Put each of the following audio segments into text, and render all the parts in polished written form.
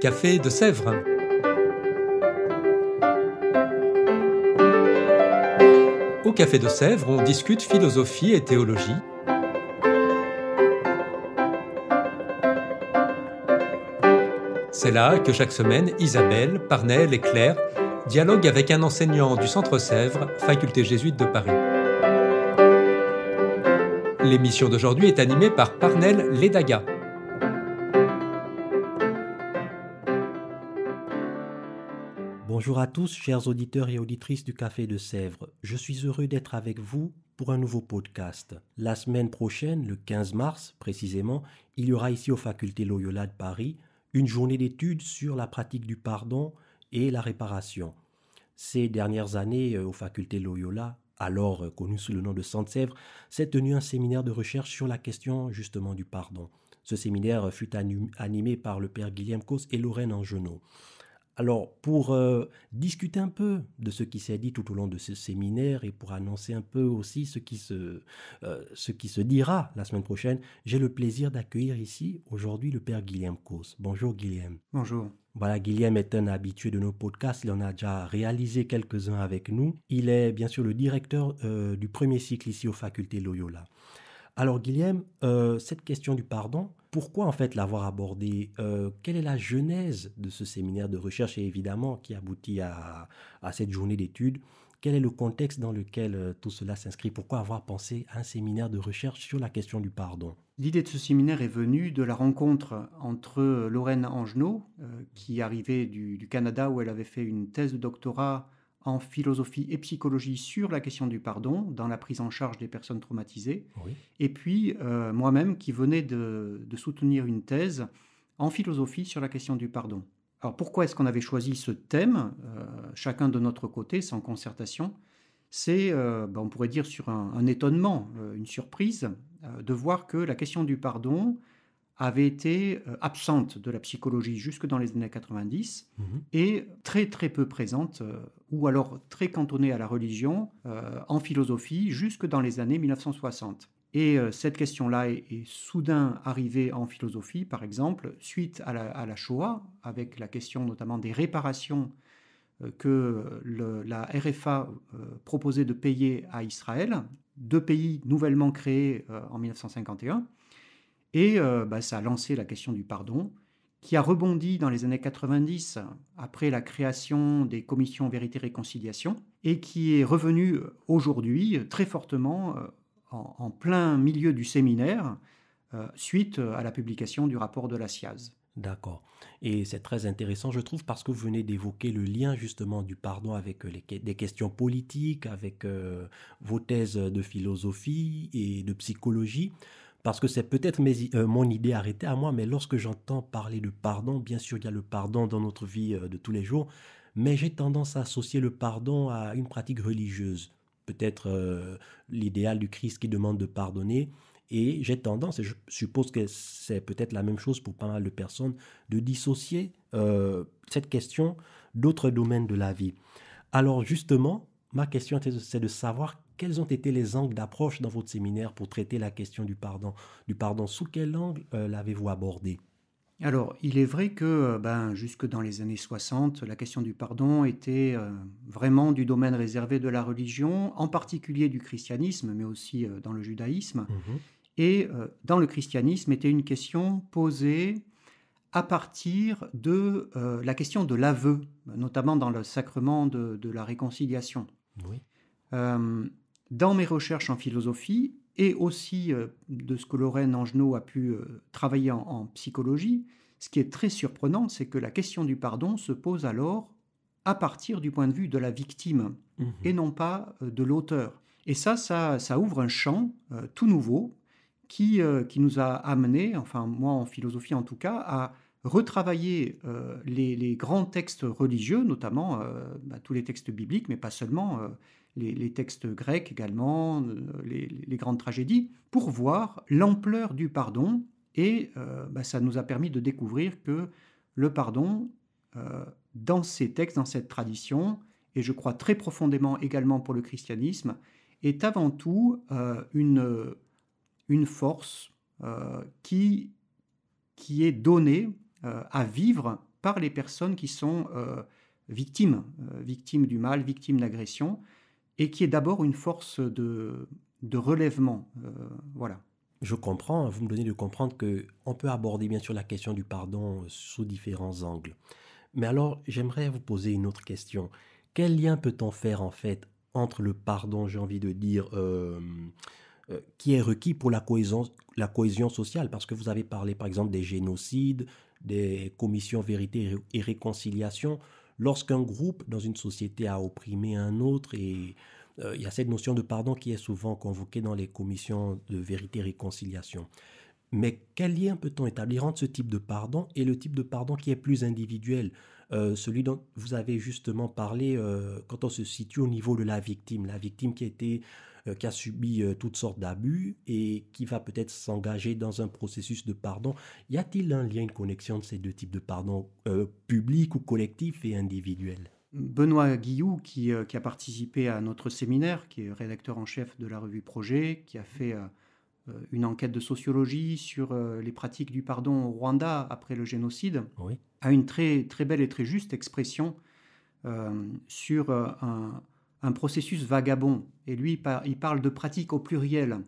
Café de Sèvres. Au Café de Sèvres, on discute philosophie et théologie. C'est là que chaque semaine, Isabelle, Parnell et Claire dialoguent avec un enseignant du Centre Sèvres, faculté jésuite de Paris. L'émission d'aujourd'hui est animée par Parnell Ledaga. Bonjour à tous, chers auditeurs et auditrices du Café de Sèvres. Je suis heureux d'être avec vous pour un nouveau podcast. La semaine prochaine, le 15 mars précisément, il y aura ici aux facultés Loyola de Paris une journée d'études sur la pratique du pardon et la réparation. Ces dernières années, aux facultés Loyola, alors connu sous le nom de Centre Sèvres, s'est tenu un séminaire de recherche sur la question justement du pardon. Ce séminaire fut animé par le père Guillaume Cos et Lorraine Angenot. Alors, pour discuter un peu de ce qui s'est dit tout au long de ce séminaire et pour annoncer un peu aussi ce qui se dira la semaine prochaine, j'ai le plaisir d'accueillir ici aujourd'hui le père Guillaume Cos. Bonjour Guillaume. Bonjour. Voilà, Guillaume est un habitué de nos podcasts, il en a déjà réalisé quelques-uns avec nous. Il est bien sûr le directeur du premier cycle ici aux facultés Loyola. Alors Guillaume, cette question du pardon, pourquoi en fait l'avoir abordée? Quelle est la genèse de ce séminaire de recherche et évidemment qui aboutit à cette journée d'études? Quel est le contexte dans lequel tout cela s'inscrit? Pourquoi avoir pensé à un séminaire de recherche sur la question du pardon? L'idée de ce séminaire est venue de la rencontre entre Lorraine Angenot, qui arrivait du Canada où elle avait fait une thèse de doctorat en philosophie et psychologie sur la question du pardon dans la prise en charge des personnes traumatisées. Oui. Et puis moi-même qui venais de soutenir une thèse en philosophie sur la question du pardon. Alors pourquoi est-ce qu'on avait choisi ce thème, chacun de notre côté, sans concertation? C'est, on pourrait dire, sur un étonnement, une surprise, de voir que la question du pardon avait été absente de la psychologie jusque dans les années 90 et très très peu présente, ou alors très cantonnée à la religion, en philosophie, jusque dans les années 1960. Et cette question-là est soudain arrivée en philosophie, par exemple, suite à la Shoah, avec la question notamment des réparations que la RFA proposait de payer à Israël, deux pays nouvellement créés en 1951. Et ça a lancé la question du pardon, qui a rebondi dans les années 90 après la création des commissions Vérité-Réconciliation, et qui est revenu aujourd'hui très fortement en plein milieu du séminaire, suite à la publication du rapport de la SIAZ. D'accord. Et c'est très intéressant, je trouve, parce que vous venez d'évoquer le lien justement du pardon avec des questions politiques, avec vos thèses de philosophie et de psychologie. Parce que c'est peut-être mon idée arrêtée à moi, mais lorsque j'entends parler de pardon, bien sûr, il y a le pardon dans notre vie de tous les jours, mais j'ai tendance à associer le pardon à une pratique religieuse. Peut-être l'idéal du Christ qui demande de pardonner. Et j'ai tendance, et je suppose que c'est peut-être la même chose pour pas mal de personnes, de dissocier cette question d'autres domaines de la vie. Alors justement, ma question c'est de savoir quels ont été les angles d'approche dans votre séminaire pour traiter la question du pardon. Sous quel angle l'avez-vous abordé? Alors, il est vrai que jusque dans les années 60, la question du pardon était vraiment du domaine réservé de la religion, en particulier du christianisme, mais aussi dans le judaïsme. Et dans le christianisme était une question posée à partir de la question de l'aveu, notamment dans le sacrement de la réconciliation. Oui. Dans mes recherches en philosophie, et aussi de ce que Lorraine Angenot a pu travailler en psychologie, ce qui est très surprenant, c'est que la question du pardon se pose alors à partir du point de vue de la victime, et non pas de l'auteur. Et ça ouvre un champ tout nouveau qui nous a amené, enfin moi en philosophie en tout cas, à retravailler les grands textes religieux, notamment tous les textes bibliques, mais pas seulement, les textes grecs également, les grandes tragédies, pour voir l'ampleur du pardon. Et ça nous a permis de découvrir que le pardon, dans ces textes, dans cette tradition, et je crois très profondément également pour le christianisme, est avant tout une force qui est donnée à vivre par les personnes qui sont victimes du mal, victimes d'agression, et qui est d'abord une force de relèvement. Voilà. Je comprends, vous me donnez de comprendre qu'on peut aborder bien sûr la question du pardon sous différents angles. Mais alors, j'aimerais vous poser une autre question. Quel lien peut-on faire en fait entre le pardon, j'ai envie de dire, qui est requis pour la cohésion sociale? Parce que vous avez parlé par exemple des génocides, des commissions vérité et réconciliation. Lorsqu'un groupe dans une société a opprimé un autre et il y a cette notion de pardon qui est souvent convoquée dans les commissions de vérité et réconciliation. Mais quel lien peut-on établir entre ce type de pardon et le type de pardon qui est plus individuel, celui dont vous avez justement parlé quand on se situe au niveau de la victime qui a subi toutes sortes d'abus et qui va peut-être s'engager dans un processus de pardon. Y a-t-il un lien, une connexion de ces deux types de pardon, public ou collectif et individuel? Benoît Guilloux, qui a participé à notre séminaire, qui est rédacteur en chef de la revue Projet, qui a fait une enquête de sociologie sur les pratiques du pardon au Rwanda après le génocide, Oui. a une très, très belle et très juste expression sur un processus vagabond. Et lui, il parle de pratique au pluriel.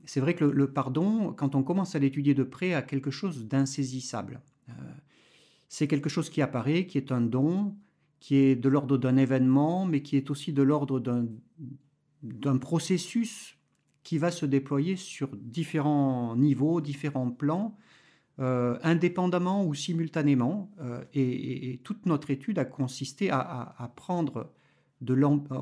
C'est vrai que le pardon, quand on commence à l'étudier de près, a quelque chose d'insaisissable. C'est quelque chose qui apparaît, qui est un don, qui est de l'ordre d'un événement, mais qui est aussi de l'ordre d'un processus qui va se déployer sur différents niveaux, différents plans, indépendamment ou simultanément. Et toute notre étude a consisté à prendre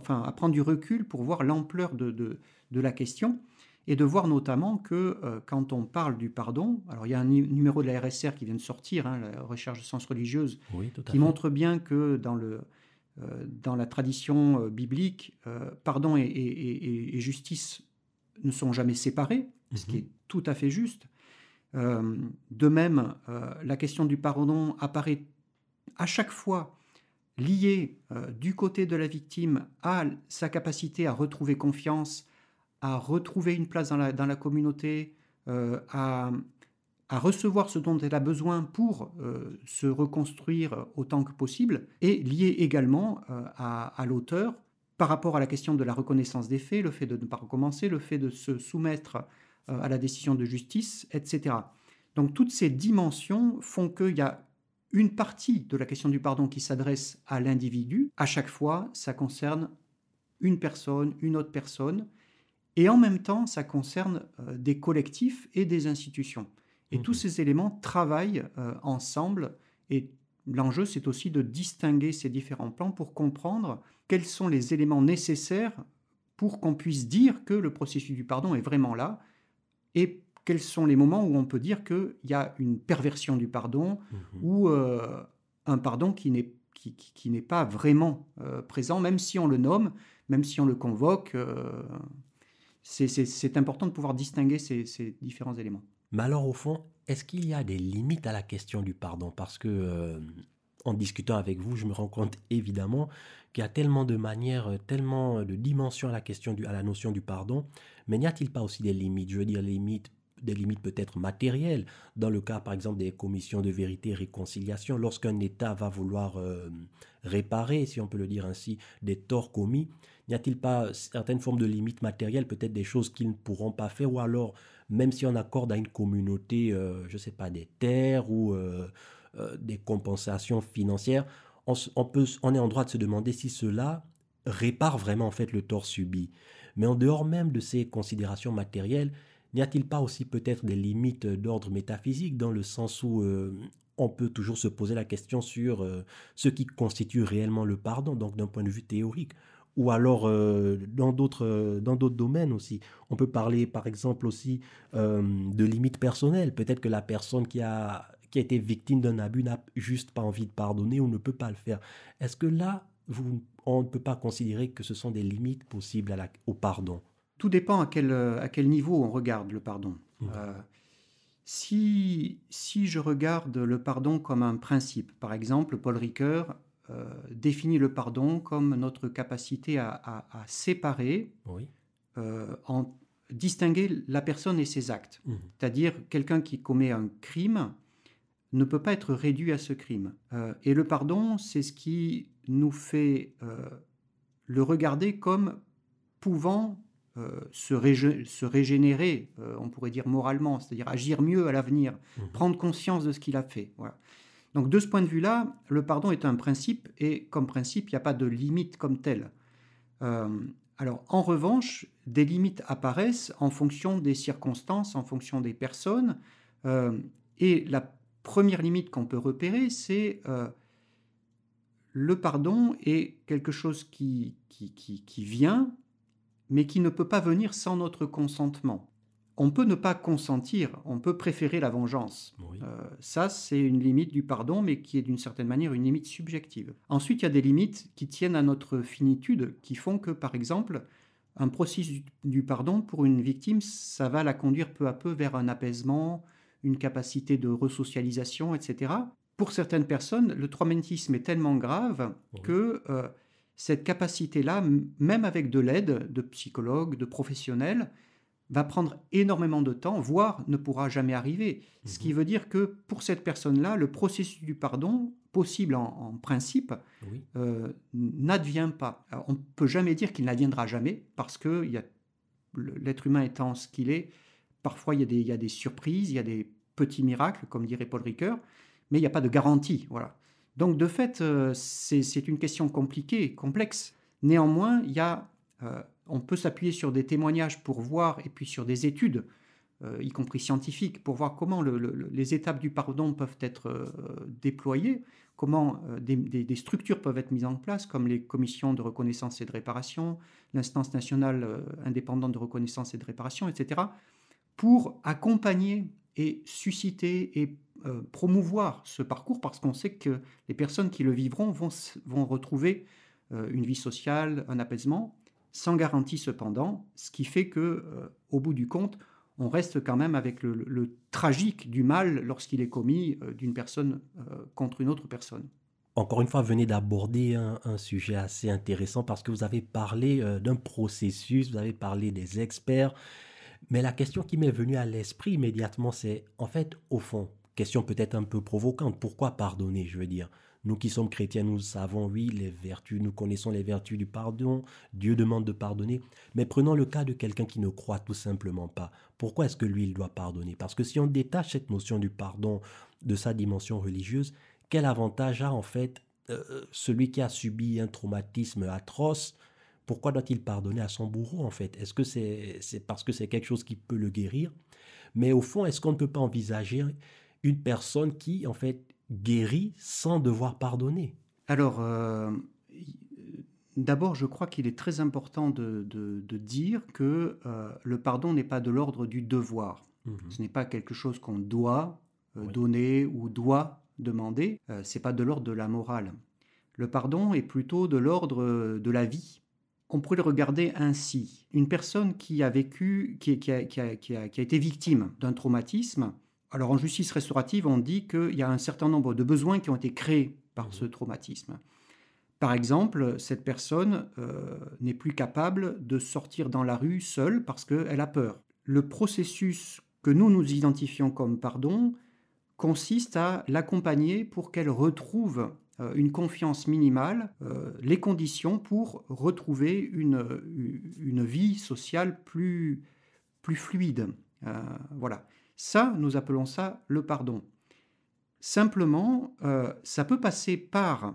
à prendre du recul pour voir l'ampleur de la question et de voir notamment que quand on parle du pardon, alors il y a un numéro de la RSR qui vient de sortir, la recherche de sciences religieuses, Oui, tout à qui fait. montre bien que dans la tradition biblique, pardon et justice ne sont jamais séparés, ce qui est tout à fait juste. De même, la question du pardon apparaît à chaque fois liée du côté de la victime à sa capacité à retrouver confiance, à retrouver une place dans la communauté, à recevoir ce dont elle a besoin pour se reconstruire autant que possible, et lié également à l'auteur par rapport à la question de la reconnaissance des faits, le fait de ne pas recommencer, le fait de se soumettre à la décision de justice, etc. Donc toutes ces dimensions font qu'il y a une partie de la question du pardon qui s'adresse à l'individu. À chaque fois, ça concerne une personne, une autre personne, et en même temps, ça concerne des collectifs et des institutions. Et tous ces éléments travaillent ensemble. Et l'enjeu, c'est aussi de distinguer ces différents plans pour comprendre quels sont les éléments nécessaires pour qu'on puisse dire que le processus du pardon est vraiment là, et quels sont les moments où on peut dire qu'il y a une perversion du pardon ou un pardon qui n'est pas vraiment présent, même si on le nomme, même si on le convoque. C'est important de pouvoir distinguer ces différents éléments. Mais alors, au fond, est-ce qu'il y a des limites à la question du pardon? Parce que, en discutant avec vous, je me rends compte évidemment qu'il y a tellement de manières, tellement de dimensions à à la notion du pardon, mais n'y a-t-il pas aussi des limites? Je veux dire, des limites peut-être matérielles, dans le cas par exemple des commissions de vérité et réconciliation, lorsqu'un État va vouloir réparer, si on peut le dire ainsi, des torts commis, n'y a-t-il pas certaines formes de limites matérielles, peut-être des choses qu'ils ne pourront pas faire, ou alors même si on accorde à une communauté, je ne sais pas, des terres ou des compensations financières, on est en droit de se demander si cela répare vraiment en fait le tort subi. Mais en dehors même de ces considérations matérielles, n'y a-t-il pas aussi peut-être des limites d'ordre métaphysique, dans le sens où on peut toujours se poser la question sur ce qui constitue réellement le pardon, donc d'un point de vue théorique, ou alors dans d'autres domaines aussi. On peut parler par exemple aussi de limites personnelles. Peut-être que la personne qui a été victime d'un abus n'a juste pas envie de pardonner ou ne peut pas le faire. Est-ce que là, on ne peut pas considérer que ce sont des limites possibles au pardon? Tout dépend à quel niveau on regarde le pardon. Si je regarde le pardon comme un principe, par exemple, Paul Ricoeur définit le pardon comme notre capacité à séparer, Oui. distinguer la personne et ses actes. C'est-à-dire quelqu'un qui commet un crime ne peut pas être réduit à ce crime. Et le pardon, c'est ce qui nous fait le regarder comme pouvant se régénérer, on pourrait dire moralement, c'est-à-dire agir mieux à l'avenir, prendre conscience de ce qu'il a fait. Voilà. Donc de ce point de vue-là, le pardon est un principe, et comme principe, il n'y a pas de limite comme telle. Alors en revanche, des limites apparaissent en fonction des circonstances, en fonction des personnes, et la première limite qu'on peut repérer, c'est le pardon est quelque chose qui vient, mais qui ne peut pas venir sans notre consentement. On peut ne pas consentir, on peut préférer la vengeance. Oui. Ça, c'est une limite du pardon, mais qui est d'une certaine manière une limite subjective. Ensuite, il y a des limites qui tiennent à notre finitude, qui font que, par exemple, un processus du pardon pour une victime, ça va la conduire peu à peu vers un apaisement, une capacité de resocialisation, etc. Pour certaines personnes, le traumatisme est tellement grave que cette capacité-là, même avec de l'aide de psychologues, de professionnels, va prendre énormément de temps, voire ne pourra jamais arriver. Ce qui veut dire que pour cette personne-là, le processus du pardon, possible en principe, n'advient pas. Alors, on ne peut jamais dire qu'il n'adviendra jamais, parce que l'être humain étant ce qu'il est, parfois il y a des surprises, il y a des petits miracles, comme dirait Paul Ricoeur, mais il n'y a pas de garantie. Voilà. Donc de fait, c'est une question compliquée, complexe. Néanmoins, on peut s'appuyer sur des témoignages pour voir, et puis sur des études, y compris scientifiques, pour voir comment les étapes du pardon peuvent être déployées, comment des structures peuvent être mises en place, comme les commissions de reconnaissance et de réparation, l'instance nationale indépendante de reconnaissance et de réparation, etc., pour accompagner et susciter et promouvoir ce parcours, parce qu'on sait que les personnes qui le vivront vont retrouver une vie sociale, un apaisement, sans garantie cependant, ce qui fait que, au bout du compte, on reste quand même avec le tragique du mal lorsqu'il est commis d'une personne contre une autre personne. Encore une fois, vous venez d'aborder un sujet assez intéressant parce que vous avez parlé d'un processus, vous avez parlé des experts, mais la question qui m'est venue à l'esprit immédiatement, c'est en fait, au fond, question peut-être un peu provocante, pourquoi pardonner, je veux dire. Nous qui sommes chrétiens, nous savons, oui, les vertus, nous connaissons les vertus du pardon, Dieu demande de pardonner, mais prenons le cas de quelqu'un qui ne croit tout simplement pas. Pourquoi est-ce que lui, il doit pardonner? Parce que si on détache cette notion du pardon de sa dimension religieuse, quel avantage a en fait celui qui a subi un traumatisme atroce? Pourquoi doit-il pardonner à son bourreau en fait? Est-ce que c'est parce que c'est quelque chose qui peut le guérir? Mais au fond, est-ce qu'on ne peut pas envisager une personne qui en fait guérit sans devoir pardonner? Alors, d'abord, je crois qu'il est très important de dire que le pardon n'est pas de l'ordre du devoir. Ce n'est pas quelque chose qu'on doit donner ou doit demander. Ce n'est pas de l'ordre de la morale. Le pardon est plutôt de l'ordre de la vie. On pourrait le regarder ainsi. Une personne qui a vécu, qui a été victime d'un traumatisme, alors en justice restaurative, on dit qu'il y a un certain nombre de besoins qui ont été créés par ce traumatisme. Par exemple, cette personne n'est plus capable de sortir dans la rue seule parce qu'elle a peur. Le processus que nous identifions comme pardon consiste à l'accompagner pour qu'elle retrouve une confiance minimale, les conditions pour retrouver une vie sociale plus fluide. Voilà. Ça, nous appelons ça le pardon. Simplement, ça peut passer par,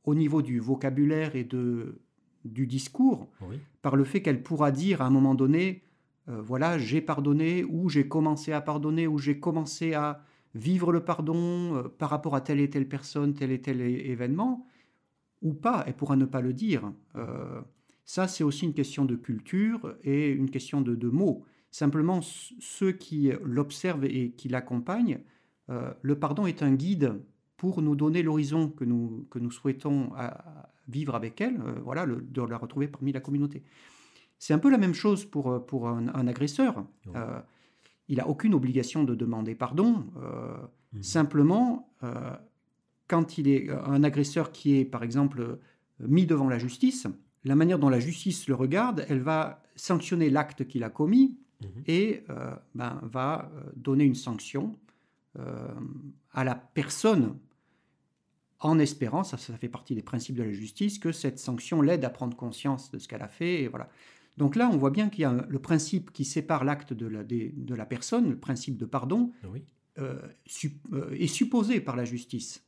au niveau du vocabulaire et du discours, par le fait qu'elle pourra dire à un moment donné, voilà, j'ai pardonné, ou j'ai commencé à pardonner, ou j'ai commencé à vivre le pardon par rapport à telle et telle personne, tel et tel événement, ou pas, elle pourra ne pas le dire. Ça, c'est aussi une question de culture et une question de mots. Simplement, ceux qui l'observent et qui l'accompagnent, le pardon est un guide pour nous donner l'horizon que nous souhaitons vivre avec elle, voilà, de la retrouver parmi la communauté. C'est un peu la même chose pour un agresseur. Il n'a aucune obligation de demander pardon. Simplement, quand il est un agresseur qui est, par exemple, mis devant la justice, la manière dont la justice le regarde, elle va sanctionner l'acte qu'il a commis et va donner une sanction à la personne, en espérant, ça fait partie des principes de la justice, que cette sanction l'aide à prendre conscience de ce qu'elle a fait. Et voilà. Donc là, on voit bien qu'il y a le principe qui sépare l'acte de la personne, le principe de pardon, Oui. est supposé par la justice.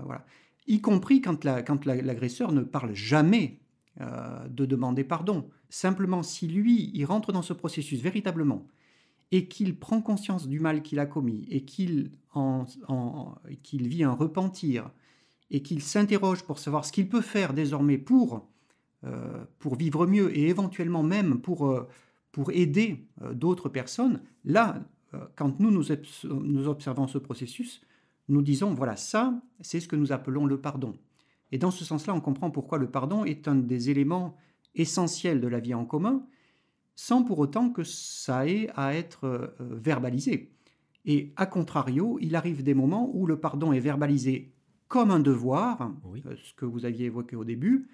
Voilà. Y compris quand l'agresseur ne parle jamais de demander pardon. Simplement, si lui, il rentre dans ce processus véritablement et qu'il prend conscience du mal qu'il a commis et qu'il vit un repentir et qu'il s'interroge pour savoir ce qu'il peut faire désormais pour vivre mieux et éventuellement même pour aider d'autres personnes, là, quand nous observons ce processus, nous disons, voilà, ça, c'est ce que nous appelons le pardon. Et dans ce sens-là, on comprend pourquoi le pardon est un des éléments essentiels de la vie en commun, sans pour autant que ça ait à être verbalisé. Et à contrario, il arrive des moments où le pardon est verbalisé comme un devoir, Oui. Ce que vous aviez évoqué au début.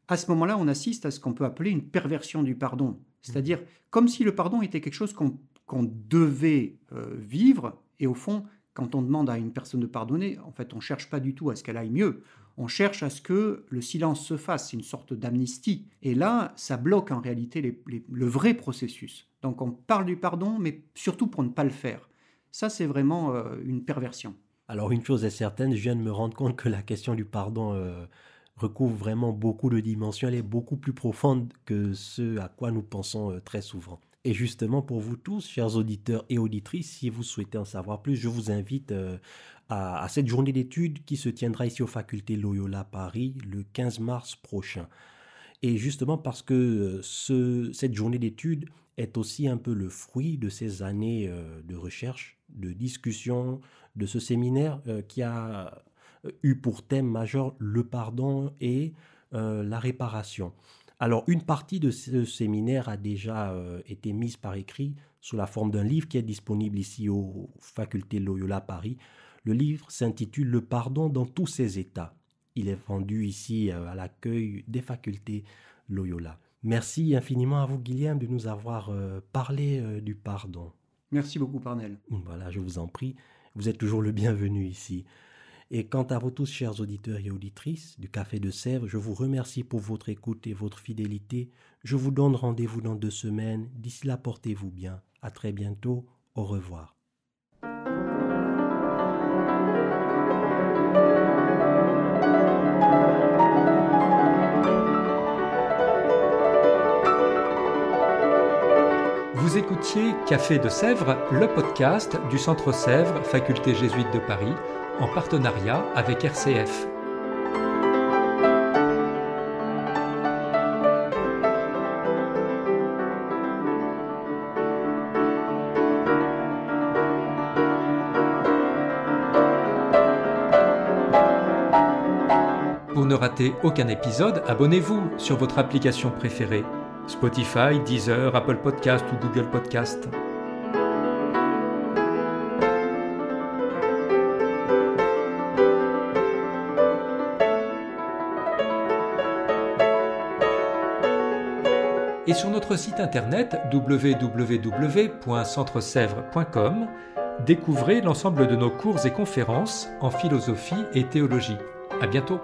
À ce moment-là, on assiste à ce qu'on peut appeler une perversion du pardon. C'est-à-dire comme si le pardon était quelque chose qu'on devait vivre. Et au fond, quand on demande à une personne de pardonner, en fait, on ne cherche pas du tout à ce qu'elle aille mieux. On cherche à ce que le silence se fasse. C'est une sorte d'amnistie. Et là, ça bloque en réalité le vrai processus. Donc on parle du pardon, mais surtout pour ne pas le faire. Ça, c'est vraiment une perversion. Alors une chose est certaine, je viens de me rendre compte que la question du pardon recouvre vraiment beaucoup de dimensions, elle est beaucoup plus profonde que ce à quoi nous pensons très souvent. Et justement pour vous tous, chers auditeurs et auditrices, si vous souhaitez en savoir plus, je vous invite à cette journée d'études qui se tiendra ici aux facultés Loyola Paris le 15 mars prochain. Et justement parce que cette journée d'études est aussi un peu le fruit de ces années de recherche, de discussion, de ce séminaire qui a eu pour thème majeur le pardon et la réparation. Alors, une partie de ce séminaire a déjà été mise par écrit sous la forme d'un livre qui est disponible ici aux facultés Loyola Paris. Le livre s'intitule « Le pardon dans tous ses états ». Il est vendu ici à l'accueil des facultés Loyola. Merci infiniment à vous, Guillaume, de nous avoir parlé du pardon. Merci beaucoup, Parnell. Voilà, je vous en prie. Vous êtes toujours le bienvenu ici. Et quant à vous tous, chers auditeurs et auditrices du Café de Sèvres, je vous remercie pour votre écoute et votre fidélité. Je vous donne rendez-vous dans 2 semaines. D'ici là, portez-vous bien. À très bientôt. Au revoir. Vous écoutiez Café de Sèvres, le podcast du Centre Sèvres, Faculté jésuite de Paris, en partenariat avec RCF. Pour ne rater aucun épisode, abonnez-vous sur votre application préférée. Spotify, Deezer, Apple Podcast ou Google Podcast. Et sur notre site internet www.centresèvres.com, découvrez l'ensemble de nos cours et conférences en philosophie et théologie. À bientôt.